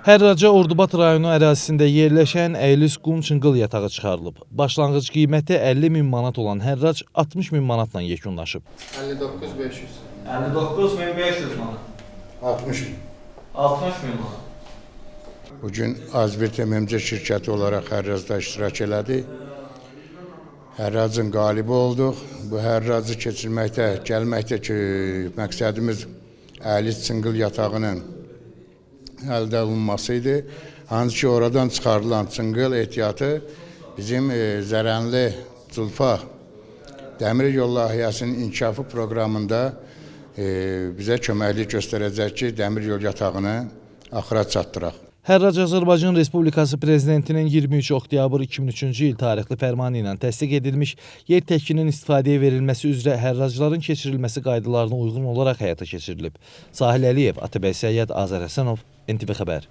Hərraca Ordubad rayonu ərazisində yerləşən Əylis qum çınqıl yatağı çıxarılıb. Başlanğıc qiyməti 50.000 manat olan hərrac 60.000 manatla yekunlaşıb. 59.500. 59.500 manat. 60.000. 60.000 manat. Bugün Azvirt MMC şirkəti olaraq hərracda iştirak elədi. Hərracın qalibi olduq. Bu hərracı keçirməkdə, gəlməkdə ki, məqsədimiz Əylis çınqıl yatağının əldə olunması idi. Hansı ki, oradan çıxarılan çınqıl ehtiyatı bizim Zərənli Culfa Dəmir Yol Layihəsinin inkişafı proqramında bizə köməklik göstərəcək ki, dəmir yol yatağını axıra çatdıraq. Hərrac Azərbaycan Respublikası Prezidentinin 23 oktyabr 2003-cü il tarixli fərmanı ilə təsdiq edilmiş yer təkinin istifadəyə verilməsi üzrə hərracların keçirilməsi qaydalarına uyğun olaraq həyata keçirilib. Sahil Əliyev, Atabey Səyyad, Azər Həsənov, NTV Xəbər.